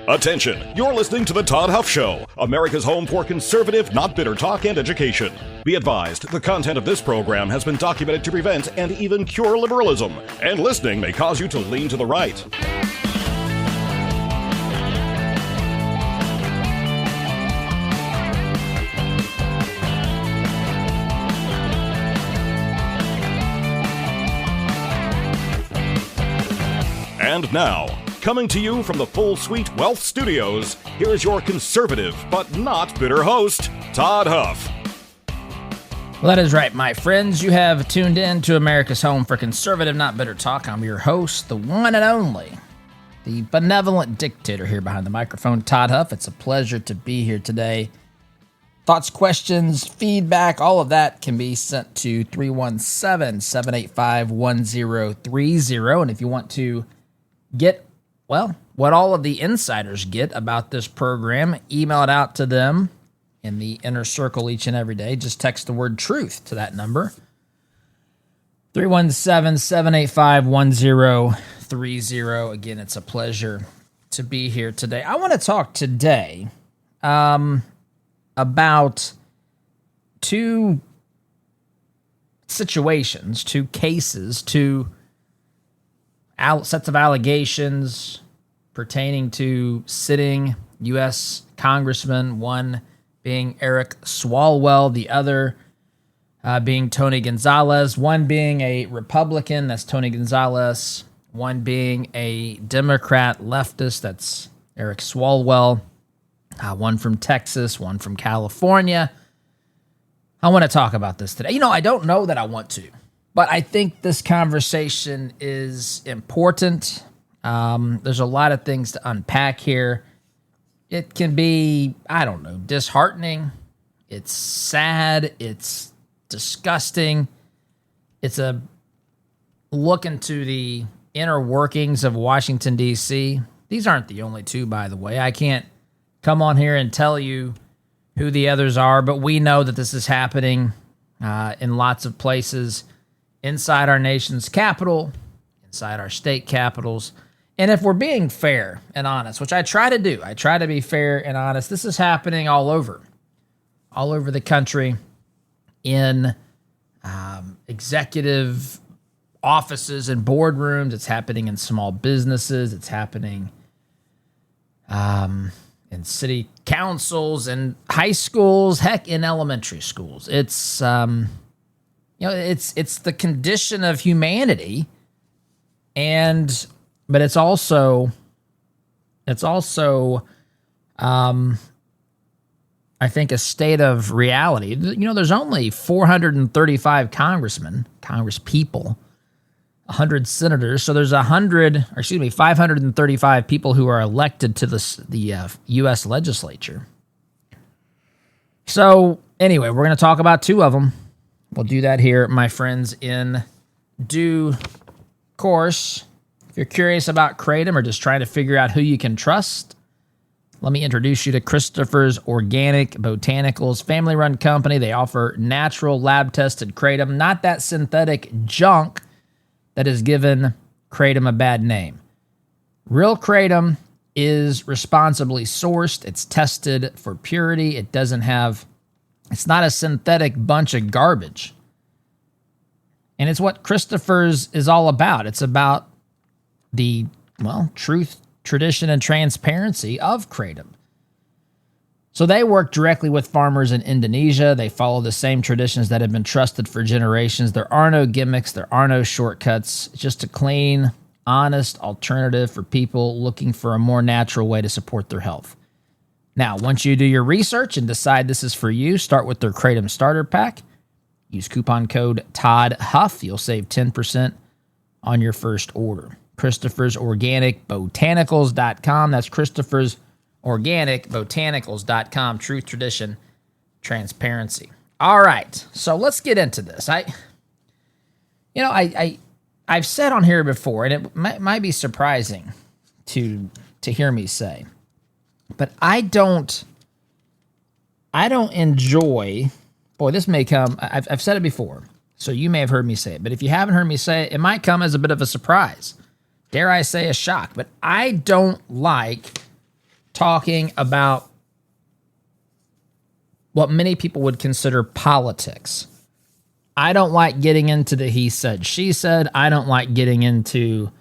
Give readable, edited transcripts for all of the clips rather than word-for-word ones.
Attention, you're listening to The Todd Huff Show, America's home for conservative, not bitter talk and education. Be advised, the content of this program has been documented to prevent and even cure liberalism, and listening may cause you to lean to the right. And now, coming to you from the Full Suite Wealth Studios, here's your conservative but not bitter host, Todd Huff. Well, that is right, my friends. You have tuned in to America's home for conservative, not bitter talk. I'm your host, the one and only, the benevolent dictator here behind the microphone, Todd Huff. It's a pleasure to be here today. Thoughts, questions, feedback, all of that can be sent to 317-785-1030. And if you want to get, well, what all of the insiders get about this program, email it out to them in the inner circle each and every day. Just text the word truth to that number. 317-785-1030. Again, it's a pleasure to be here today. I want to talk today about two situations, two cases, two sets of allegations pertaining to sitting U.S. congressmen, one being Eric Swalwell, the other being Tony Gonzalez, one being a Republican, that's Tony Gonzalez, one being a Democrat leftist, that's Eric Swalwell, one from Texas, one from California. I want to talk about this today. I don't know that I want to, but I think this conversation is important. There's a lot of things to unpack here. It can be, disheartening. It's sad. It's disgusting. It's a look into the inner workings of Washington, D.C. These aren't the only two, by the way. I can't come on here and tell you who the others are, but we know that this is happening in lots of places inside our nation's capital, inside our state capitals. And if we're being fair and honest, which I try to do, I try to be fair and honest, this is happening all over the country in executive offices and boardrooms. It's happening in small businesses. It's happening in city councils and high schools, heck, in elementary schools. It's it's the condition of humanity, but it's also I think a state of reality. There's only 435 congresspeople, 100 senators. So there's 535 people who are elected to the U.S. legislature. So anyway, we're going to talk about two of them. We'll do that here, my friends, in due course. If you're curious about Kratom or just trying to figure out who you can trust, let me introduce you to Christopher's Organic Botanicals, family-run company. They offer natural, lab-tested Kratom, not that synthetic junk that has given Kratom a bad name. Real Kratom is responsibly sourced. It's tested for purity. It's not a synthetic bunch of garbage. And it's what Christopher's is all about. It's about the, truth, tradition, and transparency of Kratom. So they work directly with farmers in Indonesia. They follow the same traditions that have been trusted for generations. There are no gimmicks. There are no shortcuts. It's just a clean, honest alternative for people looking for a more natural way to support their health. Now, once you do your research and decide this is for you, start with their Kratom Starter Pack. Use coupon code TODDHUFF. You'll save 10% on your first order. Christopher's Organic Botanicals.com. That's Christopher's Organic Botanicals.com. Truth, tradition, transparency. All right, so let's get into this. I've said on here before, and it might be surprising to hear me say, but I don't enjoy. Boy, this may come. I've said it before, so you may have heard me say it. But if you haven't heard me say it, it might come as a bit of a surprise. Dare I say a shock? But I don't like talking about what many people would consider politics. I don't like getting into the he said, she said. I don't like getting into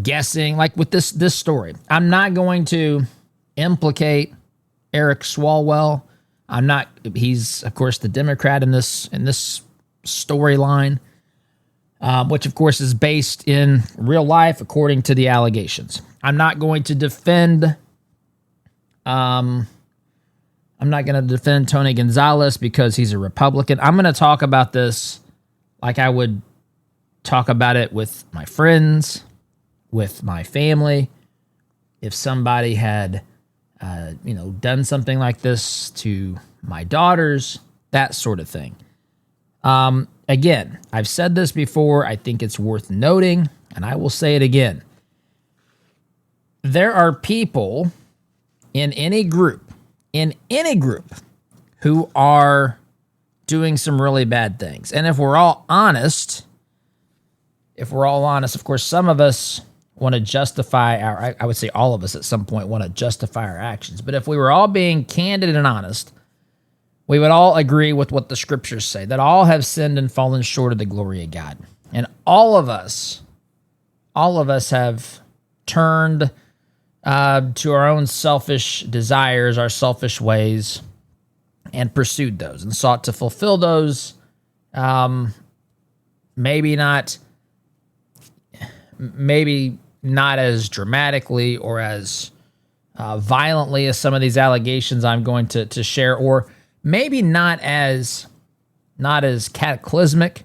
guessing. Like with this story, I'm not going to implicate Eric Swalwell. He's of course the Democrat in this storyline, which of course is based in real life according to the allegations. I'm not going to defend Tony Gonzalez because he's a Republican. I'm going to talk about this like I would talk about it with my friends, with my family. If somebody had, done something like this to my daughters, that sort of thing. Again, I've said this before. I think it's worth noting, and I will say it again. There are people in any group, who are doing some really bad things. And if we're all honest, of course, some of us want to justify I would say all of us at some point want to justify our actions. But if we were all being candid and honest, we would all agree with what the scriptures say, that all have sinned and fallen short of the glory of God. And all of us have turned to our own selfish desires, our selfish ways, and pursued those and sought to fulfill those. Maybe not as dramatically or as violently as some of these allegations I'm going to share, or maybe not as cataclysmic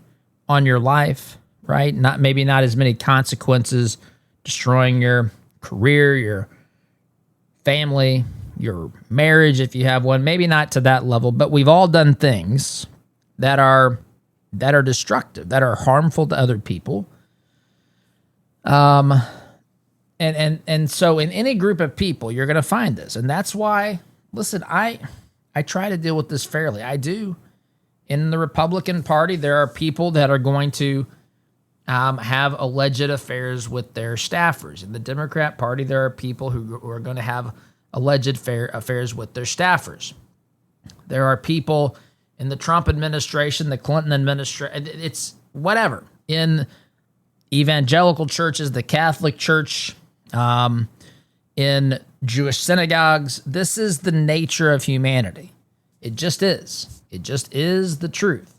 on your life, right? Maybe not as many consequences, destroying your career, your family, your marriage, if you have one. Maybe not to that level, but we've all done things that are destructive, that are harmful to other people. And so in any group of people, you're going to find this. And that's why, listen, I try to deal with this fairly. I do. In the Republican Party, there are people that are going to have alleged affairs with their staffers. In the Democrat Party, there are people who are going to have alleged affairs with their staffers. There are people in the Trump administration, the Clinton administration, it's whatever. In evangelical churches, the Catholic Church, in Jewish synagogues, this is the nature of humanity. It just is. It just is the truth.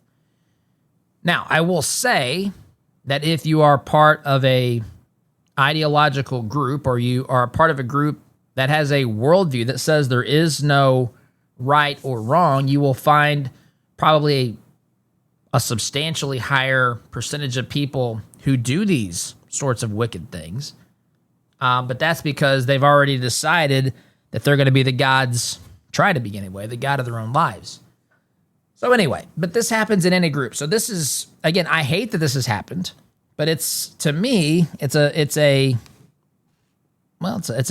Now, I will say that if you are part of a ideological group, or you are a part of a group that has a worldview that says there is no right or wrong, you will find probably a substantially higher percentage of people who do these sorts of wicked things. But that's because they've already decided that they're going to be the gods, try to be anyway, the god of their own lives. So anyway, but this happens in any group. So this is, again, I hate that this has happened, but to me, it's an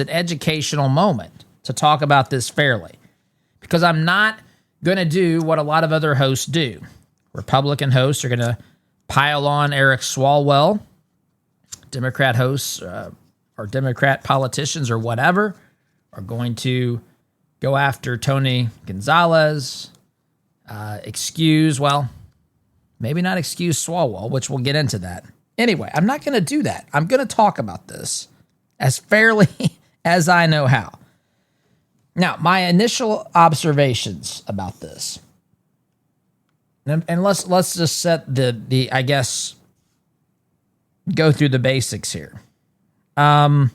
educational moment to talk about this fairly, because I'm not going to do what a lot of other hosts do. Republican hosts are going to pile on Eric Swalwell. Democrat hosts or Democrat politicians or whatever are going to go after Tony Gonzalez, maybe not excuse Swalwell, which we'll get into that. Anyway, I'm not going to do that. I'm going to talk about this as fairly as I know how. Now, my initial observations about this, and let's just set the I guess, go through the basics here. There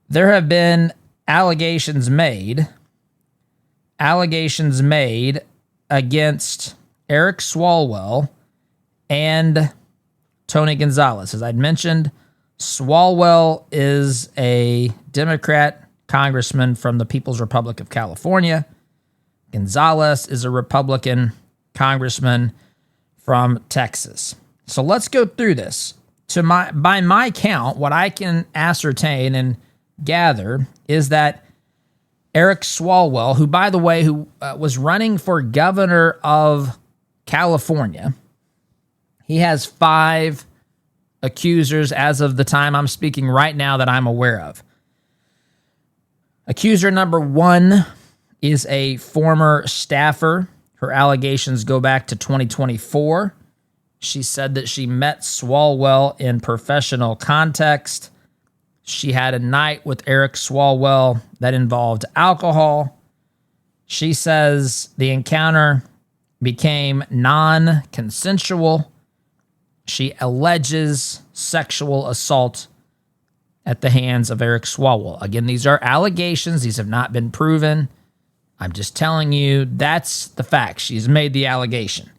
have been allegations made against Eric Swalwell and Tony Gonzalez. As I'd mentioned, Swalwell is a Democrat congressman from the People's Republic of California. Gonzalez is a Republican congressman from Texas. So let's go through this. By my count, what I can ascertain and gather is that Eric Swalwell, who, by the way, was running for governor of California, he has 5 accusers as of the time I'm speaking right now that I'm aware of. Accuser number 1 is a former staffer. Her allegations go back to 2024. She said that she met Swalwell in professional context. She had a night with Eric Swalwell that involved alcohol. She says the encounter became non-consensual. She alleges sexual assault at the hands of Eric Swalwell. Again, these are allegations. These have not been proven. I'm just telling you, that's the fact. She's made the allegation.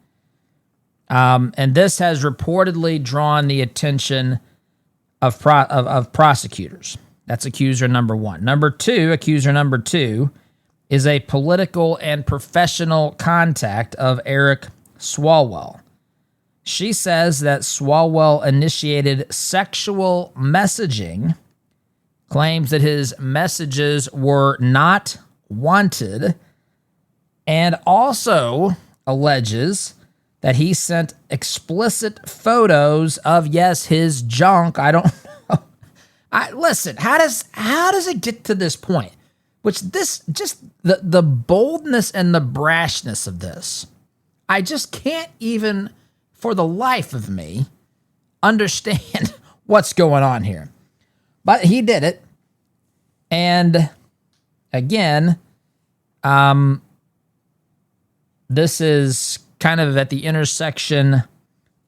And this has reportedly drawn the attention of prosecutors. That's accuser number 1. Accuser number 2 is a political and professional contact of Eric Swalwell. She says that Swalwell initiated sexual messaging, claims that his messages were not wanted, and also alleges that he sent explicit photos of, yes, his junk. I don't know. Listen, how does it get to this point? Which this, just the boldness and the brashness of this, I just can't even, for the life of me, understand what's going on here. But he did it. And again, this is kind of at the intersection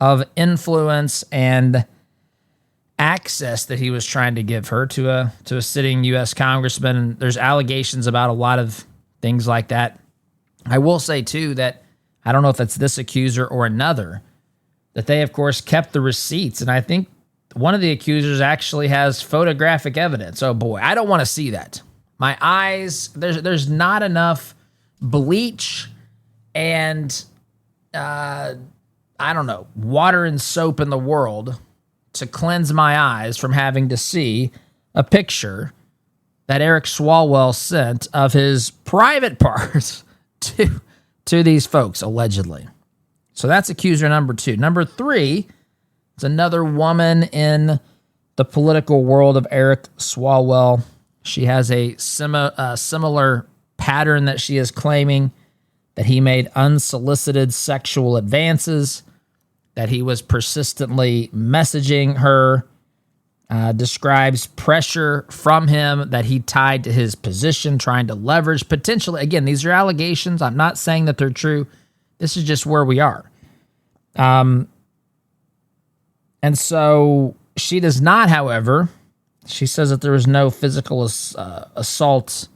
of influence and access that he was trying to give her to a sitting U.S. congressman. And there's allegations about a lot of things like that. I will say, too, that I don't know if it's this accuser or another, that they, of course, kept the receipts. And I think one of the accusers actually has photographic evidence. Oh, boy, I don't want to see that. My eyes, there's not enough bleach and I don't know, water and soap in the world to cleanse my eyes from having to see a picture that Eric Swalwell sent of his private parts to these folks, allegedly. So that's accuser number 2. Number 3 is another woman in the political world of Eric Swalwell. She has a similar pattern that she is claiming, that he made unsolicited sexual advances, that he was persistently messaging her, describes pressure from him that he tied to his position, trying to leverage potentially. Again, these are allegations. I'm not saying that they're true. This is just where we are. And so she does not, however, she says that there was no physical assault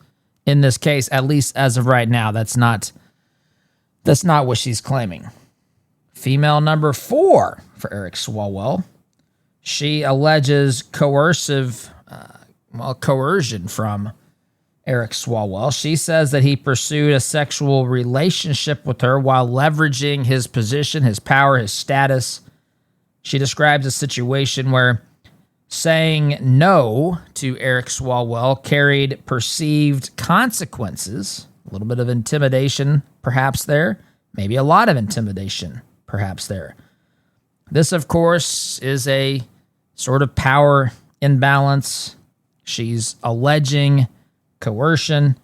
in this case, at least as of right now. That's not what she's claiming. Female number 4 for Eric Swalwell. She alleges coercion from Eric Swalwell. She says that he pursued a sexual relationship with her while leveraging his position, his power, his status. She describes a situation where saying no to Eric Swalwell carried perceived consequences. A little bit of intimidation, perhaps there. Maybe a lot of intimidation, perhaps there. This, of course, is a sort of power imbalance. She's alleging coercion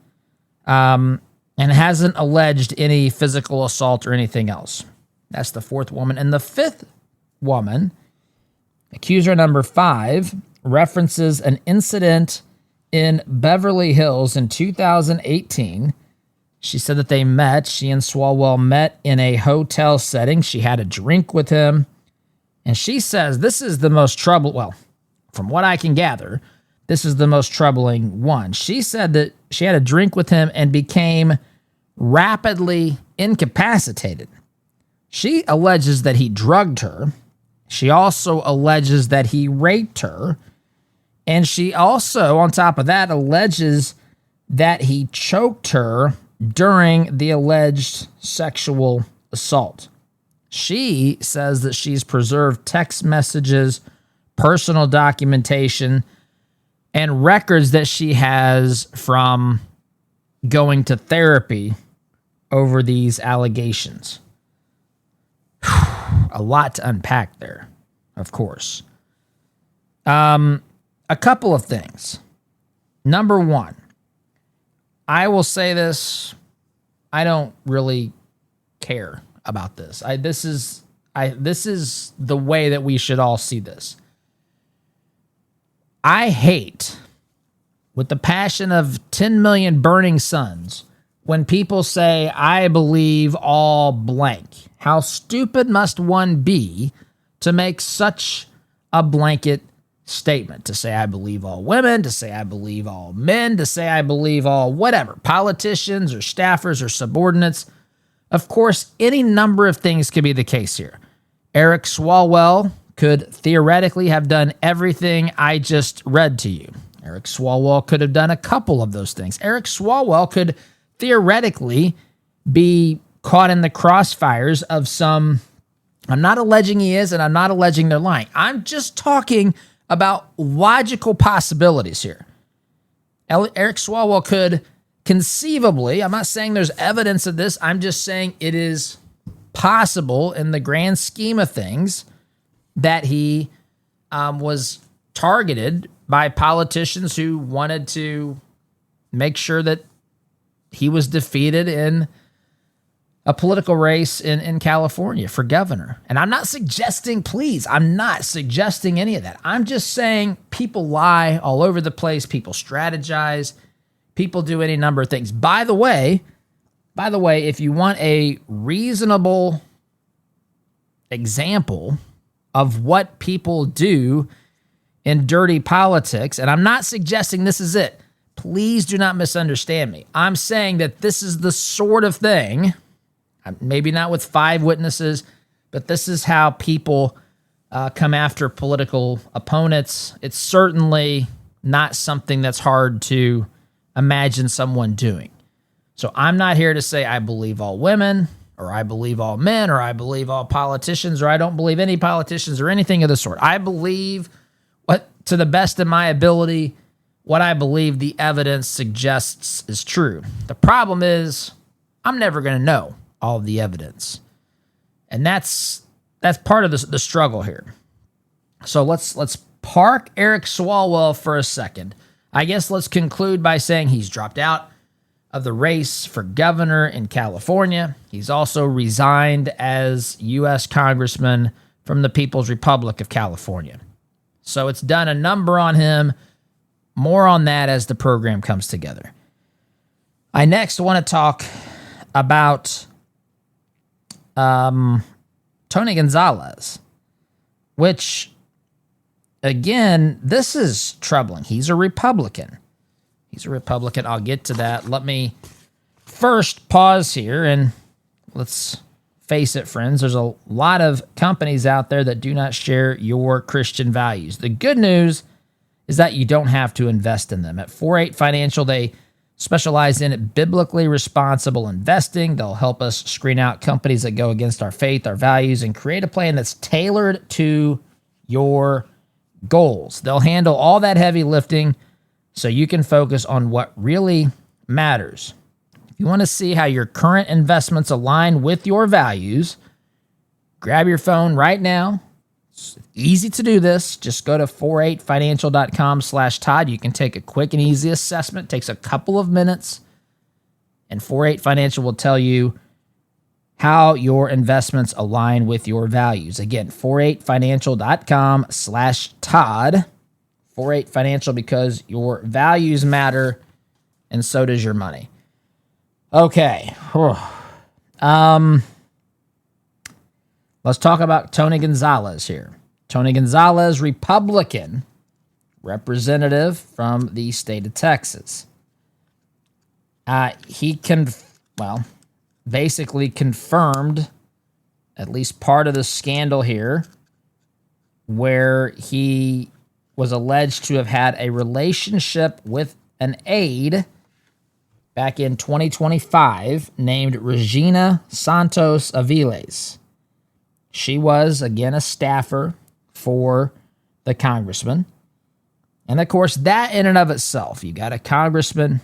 and hasn't alleged any physical assault or anything else. That's the 4th woman. And the 5th woman, accuser number 5, references an incident in Beverly Hills in 2018. She said that she and Swalwell met in a hotel setting. She had a drink with him. And she says this is the most from what I can gather, this is the most troubling one. She said that she had a drink with him and became rapidly incapacitated. She alleges that he drugged her. She also alleges that he raped her. And she also, on top of that, alleges that he choked her during the alleged sexual assault. She says that she's preserved text messages, personal documentation, and records that she has from going to therapy over these allegations. A lot to unpack there, of course. A couple of things. Number 1, I will say this. I don't really care about this. This is the way that we should all see this. I hate, with the passion of 10 million burning suns, when people say, I believe all blank. How stupid must one be to make such a blanket statement? To say I believe all women, to say I believe all men, to say I believe all whatever, politicians or staffers or subordinates. Of course, any number of things could be the case here. Eric Swalwell could theoretically have done everything I just read to you. Eric Swalwell could have done a couple of those things. Eric Swalwell could theoretically be caught in the crossfires of some, I'm not alleging he is, and I'm not alleging they're lying. I'm just talking about logical possibilities here. Eric Swalwell could conceivably, I'm not saying there's evidence of this, I'm just saying it is possible in the grand scheme of things that he was targeted by politicians who wanted to make sure that he was defeated in a political race in California for governor. And I'm not suggesting, please, I'm not suggesting any of that. I'm just saying people lie all over the place. People strategize. People do any number of things. By the way, if you want a reasonable example of what people do in dirty politics, and I'm not suggesting this is it. Please do not misunderstand me. I'm saying that this is the sort of thing, maybe not with 5 witnesses, but this is how people come after political opponents. It's certainly not something that's hard to imagine someone doing. So I'm not here to say I believe all women, or I believe all men, or I believe all politicians, or I don't believe any politicians, or anything of the sort. I believe what, to the best of my ability, what I believe the evidence suggests is true. The problem is I'm never going to know all of the evidence. And that's part of the struggle here. So let's park Eric Swalwell for a second. I guess let's conclude by saying he's dropped out of the race for governor in California. He's also resigned as U.S. Congressman from the People's Republic of California. So it's done a number on him. More on that as the program comes together. I next want to talk about Tony Gonzalez, which, again, this is troubling. He's a Republican. I'll get to that. Let me first pause here and let's face it, friends. There's a lot of companies out there that do not share your Christian values. The good news is that you don't have to invest in them. At 48 Financial, they specialize in biblically responsible investing. They'll help us screen out companies that go against our faith, our values, and create a plan that's tailored to your goals. They'll handle all that heavy lifting so you can focus on what really matters. If you want to see how your current investments align with your values, grab your phone right now. It's easy to do this. Just go to 48financial.com/Todd. You can take a quick and easy assessment. It takes a couple of minutes. And 48 Financial will tell you how your investments align with your values. Again, 48financial.com/Todd. 48 Financial, because your values matter and so does your money. Okay. Let's talk about Tony Gonzalez here. Tony Gonzalez, Republican representative from the state of Texas. He basically confirmed at least part of the scandal here, where he was alleged to have had a relationship with an aide back in 2025 named Regina Santos Aviles. She was, again, a staffer for the congressman. And, of course, that in and of itself, you got a congressman,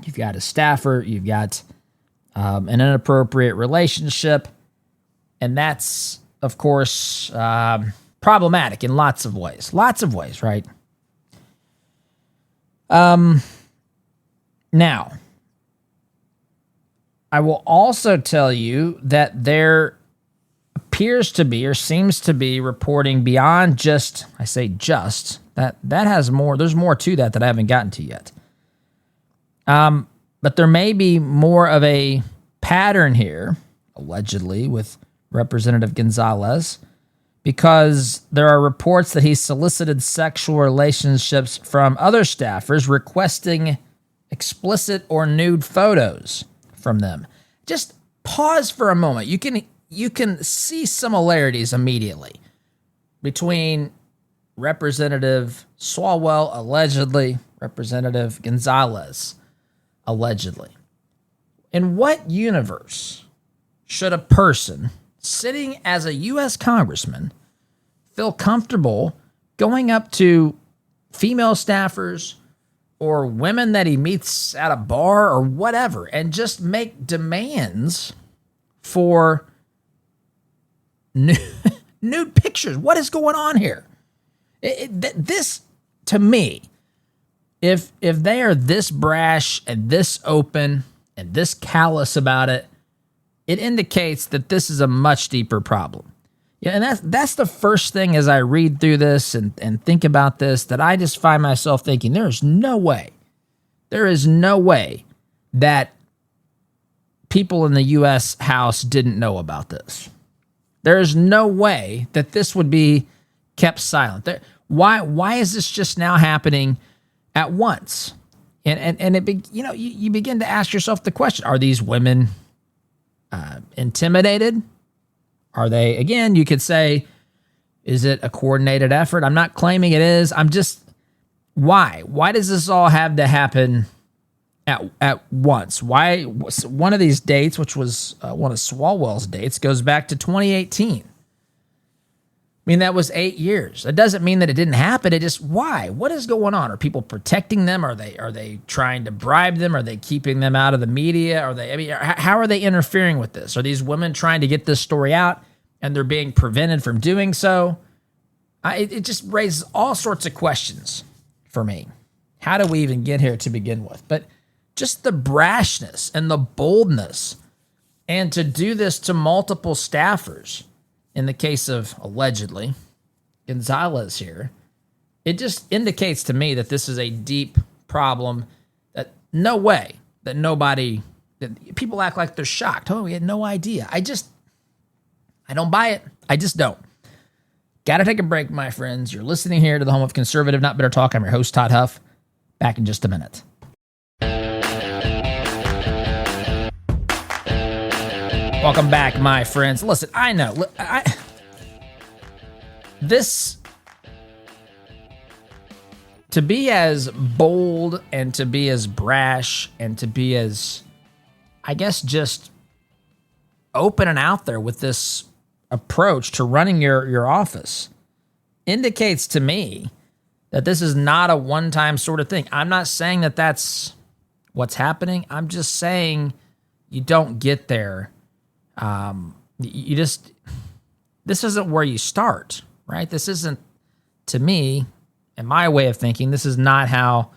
you've got a staffer, you've got an inappropriate relationship, and that's, of course, problematic in lots of ways. Lots of ways, right? Now, I will also tell you that there appears to be or seems to be reporting beyond just, I say just, that has more, there's more to that I haven't gotten to yet. But there may be more of a pattern here, allegedly, with Representative Gonzalez, because there are reports that he solicited sexual relationships from other staffers requesting explicit or nude photos from them. Just pause for a moment. You can see similarities immediately between Representative Swalwell, allegedly, Representative Gonzalez, allegedly. In what universe should a person sitting as a U.S. congressman feel comfortable going up to female staffers or women that he meets at a bar or whatever and just make demands for nude pictures? What is going on here? This, to me, if they are this brash and this open and this callous about it, it indicates that this is a much deeper problem. Yeah, and that's the first thing as I read through this and think about this, that I just find myself thinking, there is no way that people in the U.S. House didn't know about this. There is no way that this would be kept silent. Why is this just now happening at once? And you begin to ask yourself the question: are these women intimidated? Are they? Again, you could say, is it a coordinated effort? I'm not claiming it is. I'm just, why? Why does this all have to happen at once? Why? One of these dates, which was one of Swalwell's dates, goes back to 2018. I mean, that was 8 years. That doesn't mean that it didn't happen. It just, why? What is going on? Are people protecting them? Are they trying to bribe them? Are they keeping them out of the media? How are they interfering with this? Are these women trying to get this story out and they're being prevented from doing so? It just raises all sorts of questions for me. How do we even get here to begin with? But just the brashness and the boldness, and to do this to multiple staffers, in the case of, allegedly, Gonzalez here, it just indicates to me that this is a deep problem, that no way that that people act like they're shocked. Oh, we had no idea. I don't buy it. I just don't. Got to take a break, my friends. You're listening here to the home of conservative, not bitter talk. I'm your host, Todd Huff. Back in just a minute. Welcome back, my friends. Listen, I know this, to be as bold and to be as brash and to be as, I guess, just open and out there with this approach to running your office, indicates to me that this is not a one-time sort of thing. I'm not saying that that's what's happening. I'm just saying you don't get there. This isn't where you start, right? This isn't, to me, in my way of thinking, this is not how,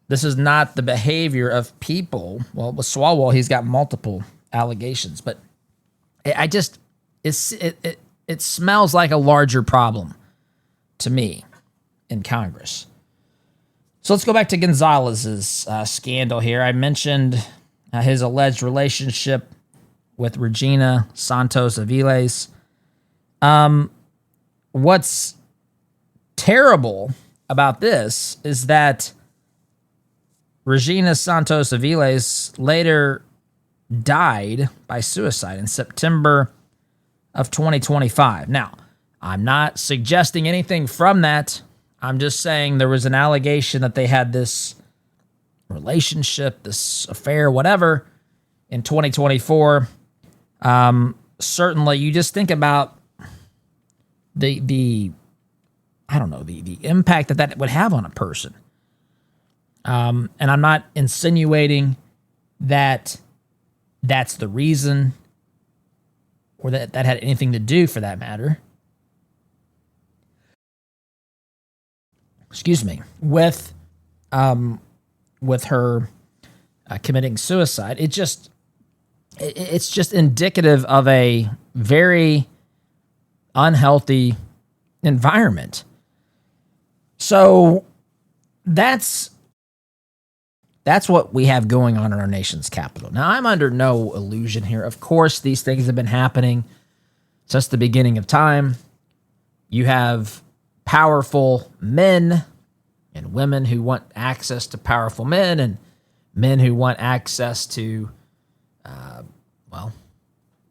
this is not the behavior of people. Well, with Swalwell, he's got multiple allegations, but it smells like a larger problem to me in Congress. So let's go back to Gonzalez's scandal here. I mentioned his alleged relationship with Regina Santos Aviles. What's terrible about this is that Regina Santos Aviles later died by suicide in September of 2025. Now, I'm not suggesting anything from that. I'm just saying there was an allegation that they had this relationship, this affair, whatever, in 2024. Certainly, you just think about the impact that would have on a person. And I'm not insinuating that that's the reason, or that had anything to do, for that matter, with her committing suicide. It's just indicative of a very unhealthy environment. So that's what we have going on in our nation's capital. Now, I'm under no illusion here. Of course, these things have been happening since the beginning of time. You have powerful men and women who want access to powerful men, and men who want access to,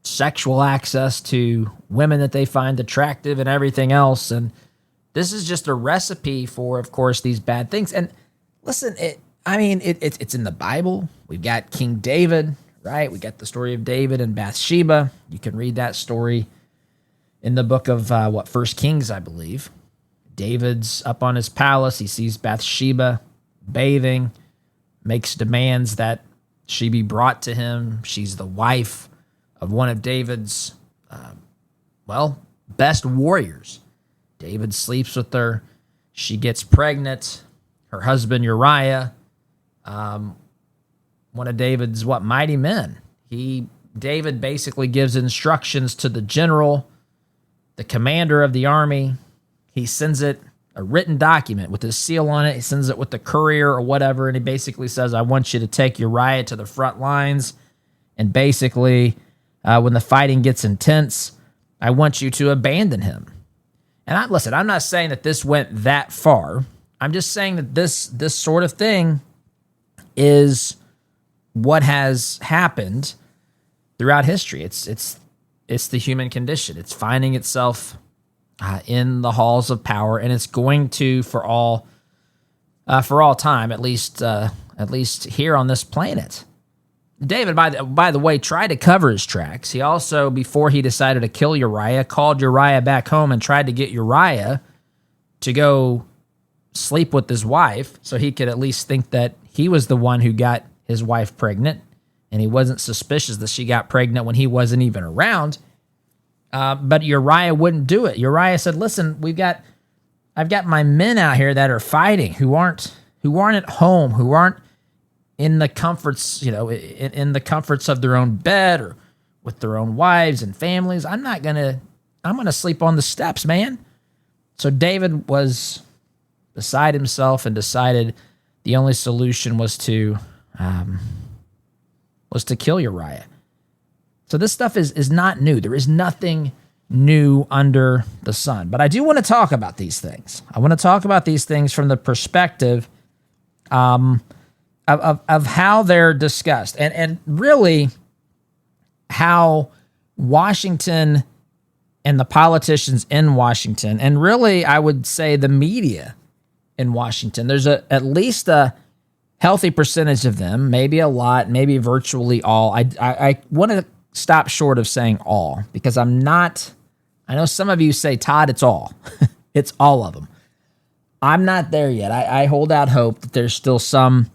sexual access to women that they find attractive and everything else. And this is just a recipe for, of course, these bad things. And listen, it's in the Bible. We've got King David, right? We got the story of David and Bathsheba. You can read that story in the book of, 1 Kings, I believe. David's up on his palace. He sees Bathsheba bathing, makes demands that she be brought to him. She's the wife of one of David's, best warriors. David sleeps with her. She gets pregnant. Her husband Uriah, one of David's mighty men. David basically gives instructions to the general, the commander of the army. He sends it a written document with his seal on it. He sends it with the courier or whatever, and he basically says, I want you to take Uriah to the front lines, and basically, when the fighting gets intense, I want you to abandon him. And I'm not saying that this went that far. I'm just saying that this sort of thing is what has happened throughout history. It's the human condition. It's finding itself in the halls of power, and it's going to for all time, at least here on this planet. David, by the way, tried to cover his tracks. He also, before he decided to kill Uriah, called Uriah back home and tried to get Uriah to go sleep with his wife so he could at least think that he was the one who got his wife pregnant, and he wasn't suspicious that she got pregnant when he wasn't even around. But Uriah wouldn't do it. Uriah said, listen, I've got my men out here that are fighting, who aren't at home, who aren't in the comforts, in the comforts of their own bed or with their own wives and families. I'm going to sleep on the steps, man. So David was beside himself and decided the only solution was to kill Uriah. So this stuff is not new. There is nothing new under the sun. But I do want to talk about these things. I want to talk about these things from the perspective of how they're discussed, and really how Washington and the politicians in Washington, and really I would say the media in Washington, there's at least a healthy percentage of them, maybe a lot, maybe virtually all. I want to stop short of saying all, because I know some of you say, Todd, it's all. It's all of them. I'm not there yet. I hold out hope that there's still some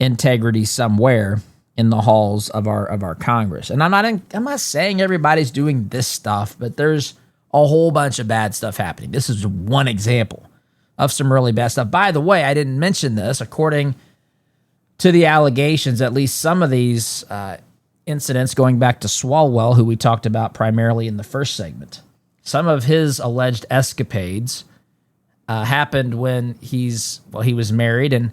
integrity somewhere in the halls of our Congress. And I'm not saying everybody's doing this stuff, but there's a whole bunch of bad stuff happening. This is one example of some really bad stuff. By the way, I didn't mention this. According to the allegations, at least some of these incidents going back to Swalwell, who we talked about primarily in the first segment, some of his alleged escapades happened when he was married, and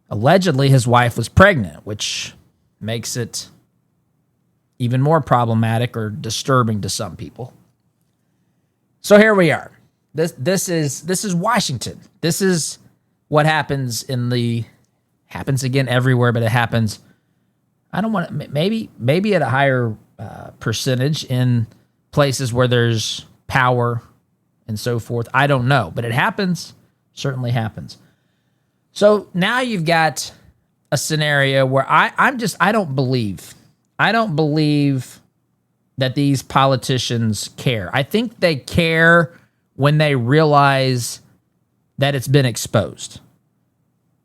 allegedly his wife was pregnant, which makes it even more problematic or disturbing to some people. So here we are. This is Washington. This is what happens happens again everywhere, but it happens. I don't want to, maybe at a higher percentage in places where there's power and so forth. I don't know, but it happens. Certainly happens. So now you've got a scenario where I don't believe that these politicians care. I think they care when they realize that it's been exposed.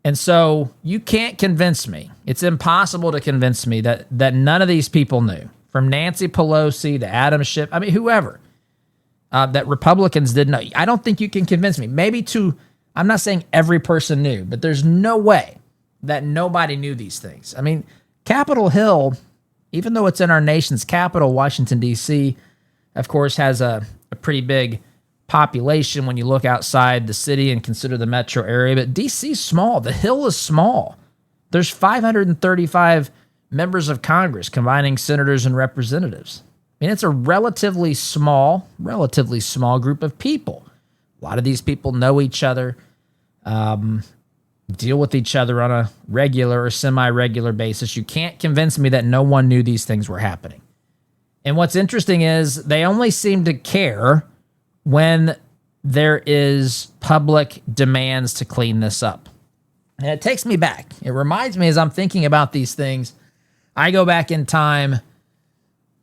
And so you can't convince me. It's impossible to convince me that none of these people knew, from Nancy Pelosi to Adam Schiff, whoever, that Republicans didn't know. I don't think you can convince me. I'm not saying every person knew, but there's no way that nobody knew these things. Capitol Hill, even though it's in our nation's capital, Washington, D.C., of course, has a pretty big population when you look outside the city and consider the metro area. But D.C. is small. The Hill is small. There's 535 members of Congress, combining senators and representatives. I mean, it's a relatively small group of people. A lot of these people know each other, deal with each other on a regular or semi-regular basis. You can't convince me that no one knew these things were happening. And what's interesting is they only seem to care when there is public demands to clean this up. And it takes me back. It reminds me, as I'm thinking about these things, I go back in time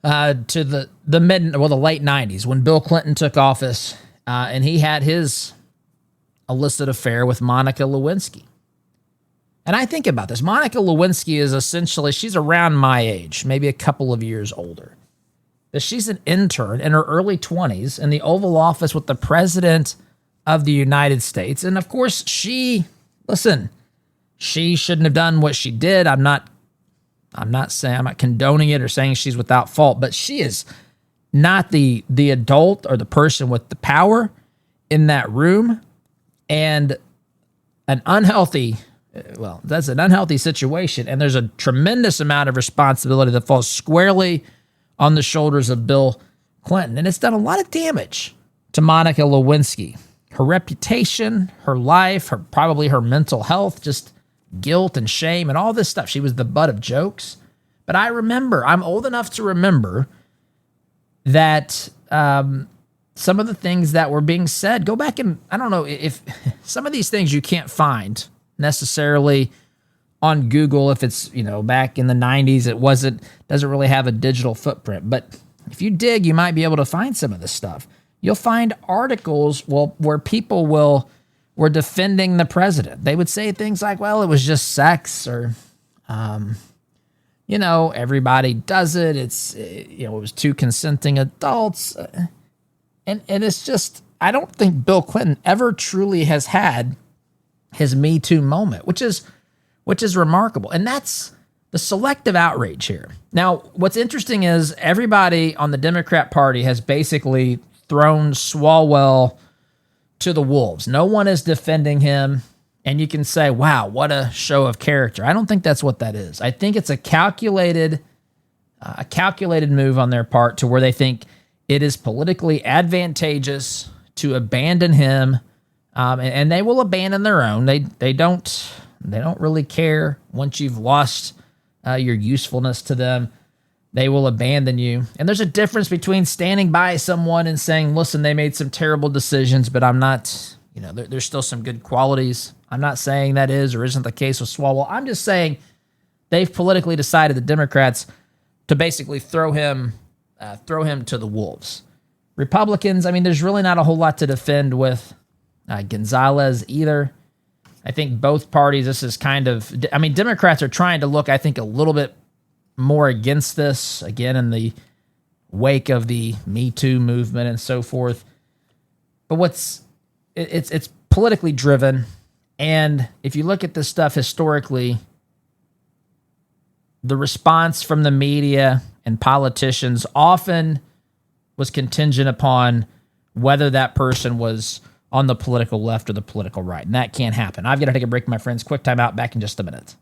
to the late 90s when Bill Clinton took office, and he had his illicit affair with Monica Lewinsky. And I think about this. Monica Lewinsky is essentially, she's around my age, maybe a couple of years older. But she's an intern in her early 20s in the Oval Office with the President of the United States. And of course, she shouldn't have done what she did. I'm not condoning it or saying she's without fault, but she is not the adult or the person with the power in that room. And that's an unhealthy situation. And there's a tremendous amount of responsibility that falls squarely on the shoulders of Bill Clinton. And it's done a lot of damage to Monica Lewinsky. Her reputation, her life, probably her mental health, just guilt and shame and all this stuff. She was the butt of jokes. But I'm old enough to remember that some of the things that were being said, go back and, I don't know, if some of these things you can't find necessarily on Google. If it's, back in the 90s, doesn't really have a digital footprint. But if you dig, you might be able to find some of this stuff. You'll find articles where people were defending the president. They would say things like, well, it was just sex, or, everybody does it. It was two consenting adults. And it's just, I don't think Bill Clinton ever truly has had his Me Too moment, which is remarkable. And that's the selective outrage here. Now, what's interesting is everybody on the Democrat Party has basically thrown Swalwell to the wolves. No one is defending him. And you can say, wow, what a show of character. I don't think that's what that is. I think it's a calculated move on their part to where they think it is politically advantageous to abandon him. And they will abandon their own. They don't really care once you've lost your usefulness to them. They will abandon you. And there's a difference between standing by someone and saying, listen, they made some terrible decisions, but I'm not, there's still some good qualities. I'm not saying that is or isn't the case with Swalwell. I'm just saying they've politically decided, the Democrats, to basically throw him to the wolves. Republicans, there's really not a whole lot to defend with Gonzalez either. I think both parties, this is Democrats are trying to look, I think, a little bit more against this, again, in the wake of the Me Too movement and so forth. But it's politically driven. And if you look at this stuff historically, the response from the media and politicians often was contingent upon whether that person was on the political left or the political right. And that can't happen. I've got to take a break, my friends. Quick time out. Back in just a minute.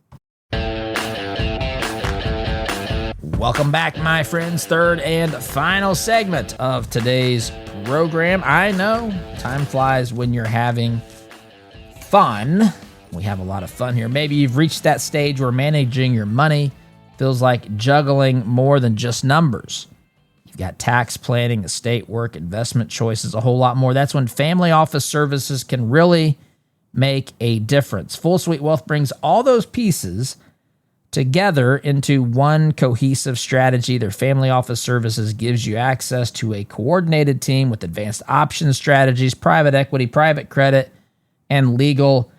Welcome back, my friends. Third and final segment of today's program. I know time flies when you're having fun. We have a lot of fun here. Maybe you've reached that stage where managing your money feels like juggling more than just numbers. You've got tax planning, estate work, investment choices, a whole lot more. That's when Family Office Services can really make a difference. Full Suite Wealth brings all those pieces together into one cohesive strategy. Their Family Office Services gives you access to a coordinated team with advanced option strategies, private equity, private credit, and legal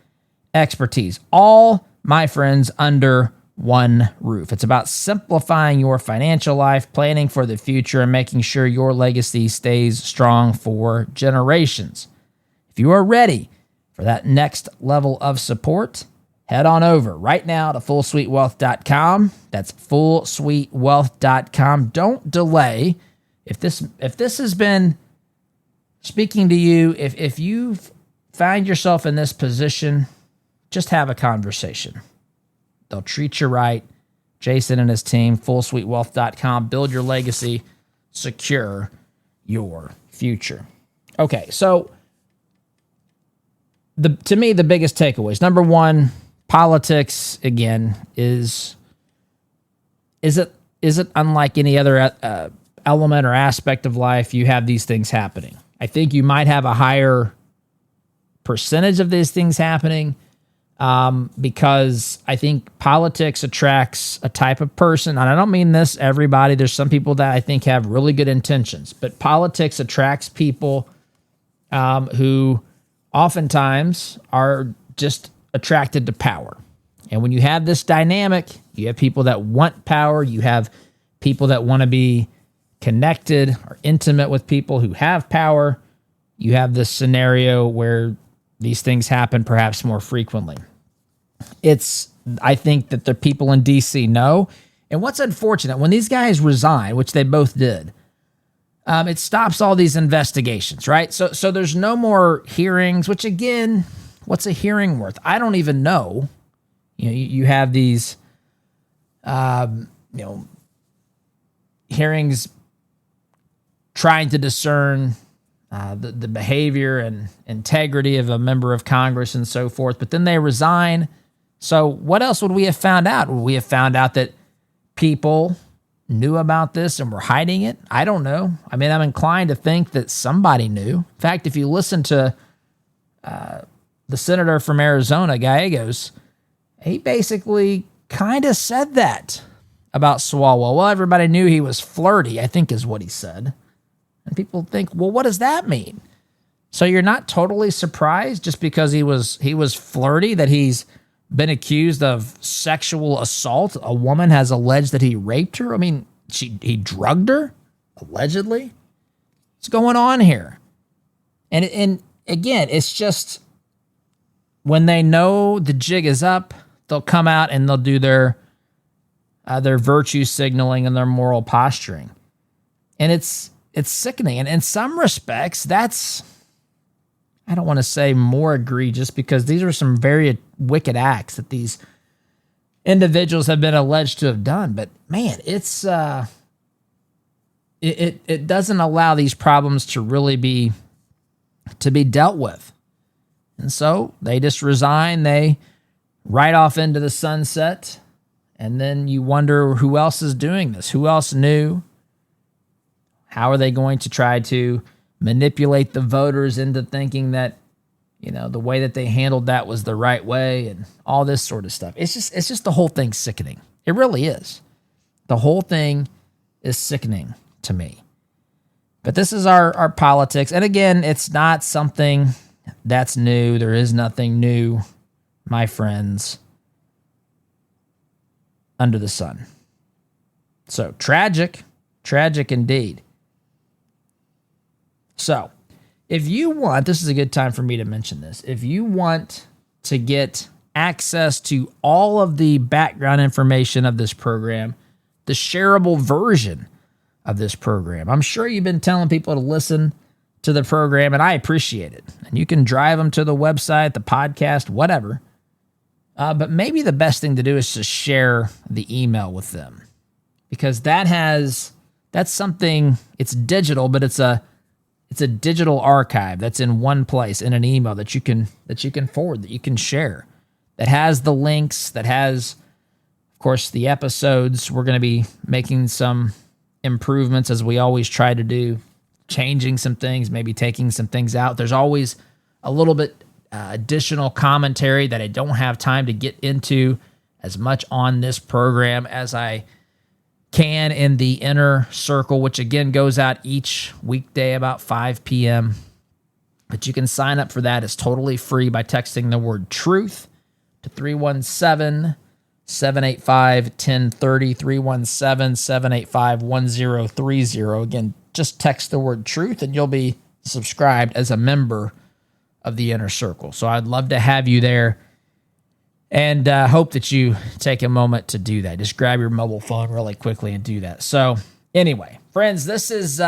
expertise. All, my friends, under one roof. It's about simplifying your financial life, planning for the future, and making sure your legacy stays strong for generations. If you are ready for that next level of support, head on over right now to fullsuitewealth.com. That's fullsuitewealth.com. Don't delay. If this has been speaking to you, if you've found yourself in this position, just have a conversation. They'll treat you right. Jason and his team, fullsuitewealth.com. Build your legacy. Secure your future. Okay, so to me, the biggest takeaways. Number one, politics, again, is it unlike any other element or aspect of life, you have these things happening. I think you might have a higher percentage of these things happening because I think politics attracts a type of person. And I don't mean this everybody. There's some people that I think have really good intentions, but politics attracts people who oftentimes are just attracted to power. And when you have this dynamic, you have people that want power. You have people that want to be connected or intimate with people who have power. You have this scenario where these things happen perhaps more frequently. I think that the people in D.C. know. And what's unfortunate, when these guys resign, which they both did, it stops all these investigations, right? So there's no more hearings, which again, what's a hearing worth? I don't even know. You have these, hearings trying to discern the behavior and integrity of a member of Congress and so forth, but then they resign. So what else would we have found out? Would we have found out that people knew about this and were hiding it? I don't know. I mean, I'm inclined to think that somebody knew. In fact, if you listen to the senator from Arizona, Gallegos, he basically kind of said that about Swalwell. Well, everybody knew he was flirty, I think is what he said. And people think, well, what does that mean? So you're not totally surprised just because he was flirty that he's been accused of sexual assault. A woman has alleged that he raped her. I mean, he drugged her, allegedly. What's going on here? And again, it's just when they know the jig is up, they'll come out and they'll do their virtue signaling and their moral posturing. And it's sickening. And in some respects, that's, I don't want to say more egregious because these are some very wicked acts that these individuals have been alleged to have done. But man, it's it doesn't allow these problems to really be dealt with. And so they just resign, they ride off into the sunset, and then you wonder who else is doing this? Who else knew? How are they going to try to manipulate the voters into thinking that, the way that they handled that was the right way and all this sort of stuff? It's just the whole thing sickening. It really is. The whole thing is sickening to me. But this is our politics. And again, it's not something that's new. There is nothing new, my friends, under the sun. So tragic indeed. So if you want, this is a good time for me to mention this. If you want to get access to all of the background information of this program, the shareable version of this program, I'm sure you've been telling people to listen to the program, and I appreciate it. And you can drive them to the website, the podcast, whatever. But maybe the best thing to do is to share the email with them, because that's something. It's digital, but it's a digital archive that's in one place in an email that you can forward, that you can share, that has the links, that has, of course, the episodes. We're going to be making some improvements, as we always try to do, changing some things, maybe taking some things out. There's always a little bit additional commentary that I don't have time to get into as much on this program as I can in the inner circle, which again goes out each weekday about 5 p.m. But you can sign up for that. It's totally free by texting the word truth to 317-785-1030, 317-785-1030. Again, just text the word truth and you'll be subscribed as a member of the inner circle. So I'd love to have you there. And hope that you take a moment to do that. Just grab your mobile phone really quickly and do that. So anyway, friends, this is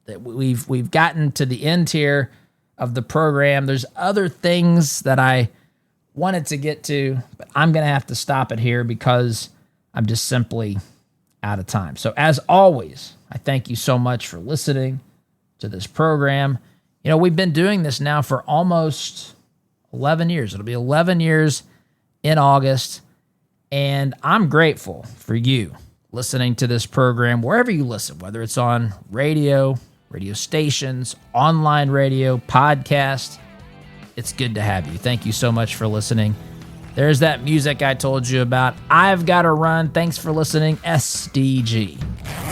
we've gotten to the end here of the program. There's other things that I wanted to get to, but I'm going to have to stop it here because I'm just simply out of time. So as always, I thank you so much for listening to this program. We've been doing this now for almost 11 years. It'll be 11 years in August. And I'm grateful for you listening to this program, wherever you listen, whether it's on radio stations, online radio, podcast. It's good to have you. Thank you so much for listening. There's that music I told you about. I've got to run. Thanks for listening. SDG.